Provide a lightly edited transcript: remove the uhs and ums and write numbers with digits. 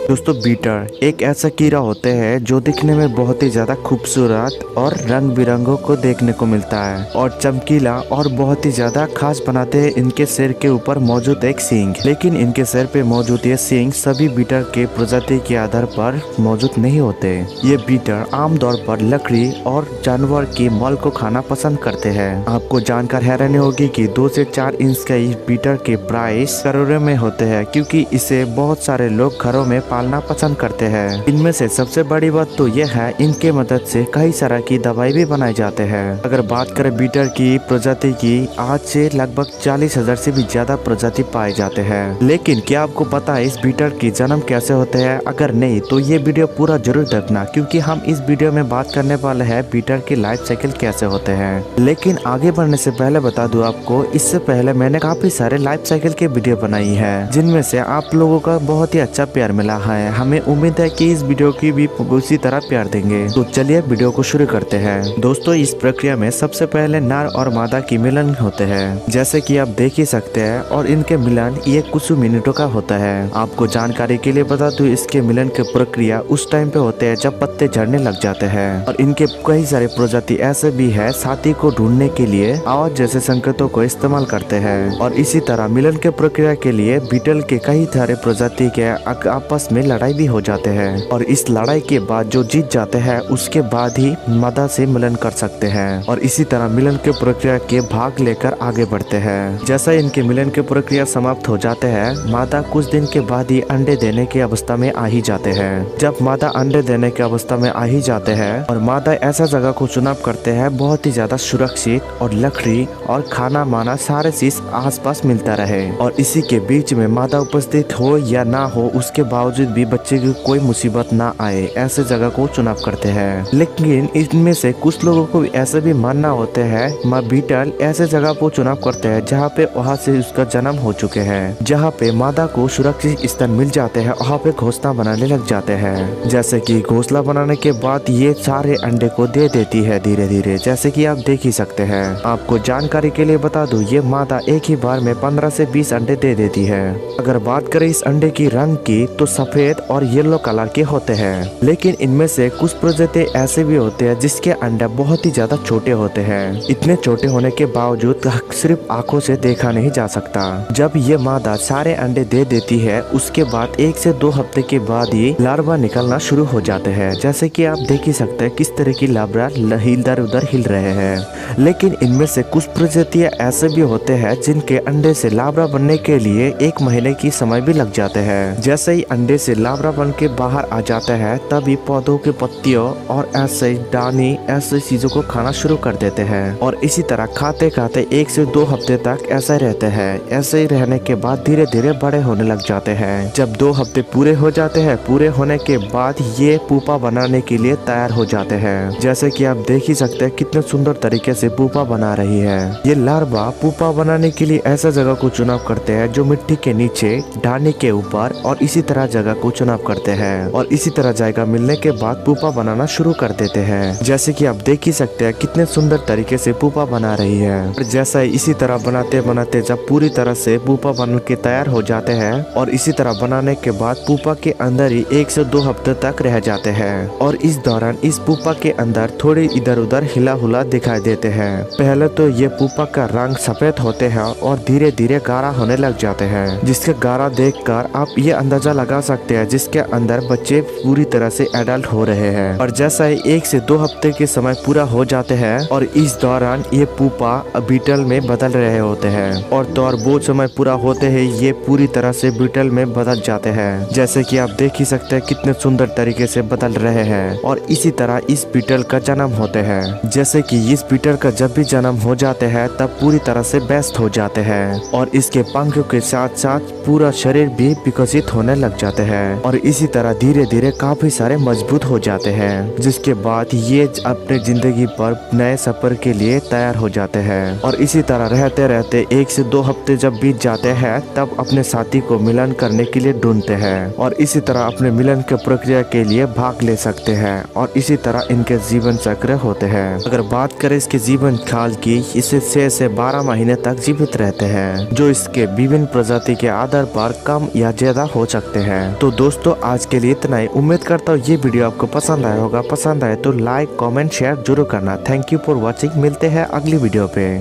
दोस्तों बीटर एक ऐसा कीड़ा होते हैं जो दिखने में बहुत ही ज्यादा खूबसूरत और रंग बिरंगों को देखने को मिलता है और चमकीला और बहुत ही ज्यादा खास बनाते हैं इनके सिर के ऊपर मौजूद एक सींग। लेकिन इनके सिर पे मौजूद ये सींग सभी बीटर के प्रजाति के आधार पर मौजूद नहीं होते। ये बीटर आमतौर पर लकड़ी और जानवर की मल को खाना पसंद करते हैं। आपको जानकर हैरानी होगी कि 2 से 4 इंच का इस बीटर के प्राइस करोड़ों में होते हैं, क्योंकि इसे बहुत सारे लोग घरों में पालना पसंद करते हैं। इनमें से सबसे बड़ी बात तो यह है इनके मदद से कई तरह की दवाई भी बनाई जाते हैं। अगर बात करें बीटर की प्रजाति की, आज से लगभग 40,000 से भी ज्यादा प्रजाति पाए जाते हैं। लेकिन क्या आपको पता है इस बीटर की जन्म कैसे होते हैं? अगर नहीं तो ये वीडियो पूरा जरूर देखना, क्योंकि हम इस वीडियो में बात करने वाले हैं बीटर की लाइफ साइकिल कैसे होते हैं। लेकिन आगे बढ़ने से पहले बता दूं आपको, इससे पहले मैंने काफी सारे लाइफ साइकिल के वीडियो बनाई है जिनमें से आप लोगों का बहुत ही अच्छा प्यार मिला है। हमें उम्मीद है कि इस वीडियो की भी उसी तरह प्यार देंगे। तो चलिए वीडियो को शुरू करते हैं। दोस्तों इस प्रक्रिया में सबसे पहले नर और मादा की मिलन होते हैं, जैसे कि आप देख ही सकते हैं, और इनके मिलन ये कुछ मिनटों का होता है। आपको जानकारी के लिए बता दूं, इसके मिलन की प्रक्रिया उस टाइम पे होते हैं जब पत्ते झड़ने लग जाते हैं। और इनके कई सारे प्रजाति ऐसे भी है साथी को ढूंढने के लिए आवाज जैसे संकेतों को इस्तेमाल करते हैं। और इसी तरह मिलन के प्रक्रिया के लिए बीटल के कई सारे प्रजाति के आपस में लड़ाई भी हो जाते हैं, और इस लड़ाई के बाद जो जीत जाते हैं उसके बाद ही मादा से मिलन कर सकते हैं। और इसी तरह मिलन के प्रक्रिया के भाग लेकर आगे बढ़ते हैं। जैसा इनके मिलन के प्रक्रिया समाप्त हो जाते हैं, मादा कुछ दिन के बाद ही अंडे देने की अवस्था में आ ही जाते हैं। जब मादा अंडे देने की अवस्था में आ ही जाते हैं और मादा ऐसा जगह को चुनाव करते हैं बहुत ही ज्यादा सुरक्षित और लकड़ी और खाना माना सारे चीज आसपास मिलता रहे, और इसी के बीच में मादा उपस्थित हो या ना हो उसके बावजूद भी बच्चे की कोई मुसीबत ना आए, ऐसे जगह को चुनाव करते हैं। लेकिन इनमें से कुछ लोगों को ऐसे भी मानना होते हैं माँ बीटल ऐसे जगह को चुनाव करते हैं जहाँ पे वहाँ से उसका जन्म हो चुके हैं, जहाँ पे मादा को सुरक्षित स्थान मिल जाते हैं, वहाँ पे घोंसला बनाने लग जाते हैं। जैसे कि घोंसला बनाने के बाद ये सारे अंडे को दे देती है धीरे धीरे, जैसे कि आप देख ही सकते हैं। आपको जानकारी के लिए बता दूं, ये मादा एक ही बार में 15 से 20 अंडे दे देती है। अगर बात करें इस अंडे की रंग की तो सफेद और येलो कलर के होते हैं। लेकिन इनमें से कुछ प्रजाति ऐसे भी होते हैं जिसके अंडे बहुत ही ज्यादा छोटे होते हैं। इतने छोटे होने के बावजूद सिर्फ आंखों से देखा नहीं जा सकता। जब ये मादा सारे अंडे दे देती है उसके बाद 1 से 2 हफ्ते के बाद ही लार्वा निकलना शुरू हो जाते हैं, जैसे कि आप देख ही सकते हैं किस तरह की लार्वा इधर उधर हिल रहे हैं। लेकिन इनमें से कुछ प्रजातियां ऐसे भी होते हैं जिनके अंडे से लार्वा बनने के लिए 1 महीने की समय भी लग जाते हैं। जैसे ही अंडे से लार्वा बन के बाहर आ जाते हैं तभी पौधों के पत्तियों और ऐसे डानी ऐसे चीजों को खाना शुरू कर देते हैं, और इसी तरह खाते खाते 1 से 2 हफ्ते तक ऐसे रहते हैं। ऐसे ही रहने के बाद धीरे धीरे बड़े होने लग जाते हैं। जब 2 हफ्ते पूरे हो जाते हैं, पूरे होने के बाद ये पुपा बनाने के लिए तैयार हो जाते हैं। जैसे कि आप देख ही सकते हैं कितने सुंदर तरीके से पुपा बना रही है। ये लार्वा पुपा बनाने के लिए ऐसा जगह को चुनाव करते हैं जो मिट्टी के नीचे, डानी के ऊपर, और इसी तरह जगह को चुनाव करते हैं। और इसी तरह जगह मिलने के बाद पुपा बनाना शुरू कर देते हैं। जैसे कि आप देख ही सकते हैं कितने सुंदर तरीके से पुपा बना रही है। और जैसा इसी तरह बनाते बनाते जब पूरी तरह से पुपा बन के तैयार हो जाते हैं, और इसी तरह बनाने के बाद पुपा के अंदर ही 1 से 2 हफ्ते तक रह जाते हैं। और इस दौरान इस पुपा के अंदर थोड़ी इधर उधर हिला हुला दिखाई देते हैं। पहले तो ये पुपा का रंग सफेद होते हैं और धीरे धीरे गाढ़ा होने लग जाते हैं, जिसके गाढ़ा देखकर आप ये अंदाजा लगा सकते हैं जिसके अंदर बच्चे पूरी तरह से एडल्ट हो रहे हैं। और जैसा ही 1 से 2 हफ्ते के समय पूरा हो जाते हैं और इस दौरान ये पुपा बीटल में बदल रहे होते हैं, और तो और बहुत समय पूरा होते हैं ये पूरी तरह से बीटल में बदल जाते हैं। जैसे कि आप देख ही सकते हैं कितने सुंदर तरीके से बदल रहे हैं। और इसी तरह इस बीटल का जन्म होते हैं। जैसे कि इस बीटल का जब भी जन्म हो जाते हैं तब पूरी तरह से व्यस्त हो जाते हैं, और इसके पंखों के साथ साथ पूरा शरीर भी विकसित होने लग जाते हैं। और इसी तरह धीरे धीरे काफी सारे मजबूत हो जाते हैं, जिसके बाद ये अपने जिंदगी पर नए सफर के लिए तैयार हो जाते हैं। और इसी तरह रहते रहते 1 से 2 हफ्ते जब बीत जाते हैं तब अपने साथी को मिलन करने के लिए ढूंढते हैं, और इसी तरह अपने मिलन के प्रक्रिया के लिए भाग ले सकते हैं। और इसी तरह इनके जीवन चक्र होते हैं। अगर बात करें इसके जीवन काल की, इसे 6 से 12 महीने तक जीवित रहते हैं, जो इसके विभिन्न प्रजाति के आधार पर कम या ज्यादा हो सकते हैं। तो दोस्तों आज के लिए इतना ही। उम्मीद करता हूँ ये वीडियो आपको पसंद आया होगा। पसंद आए तो लाइक कमेंट शेयर जरूर करना। Thank you for watching. मिलते हैं अगली वीडियो पे।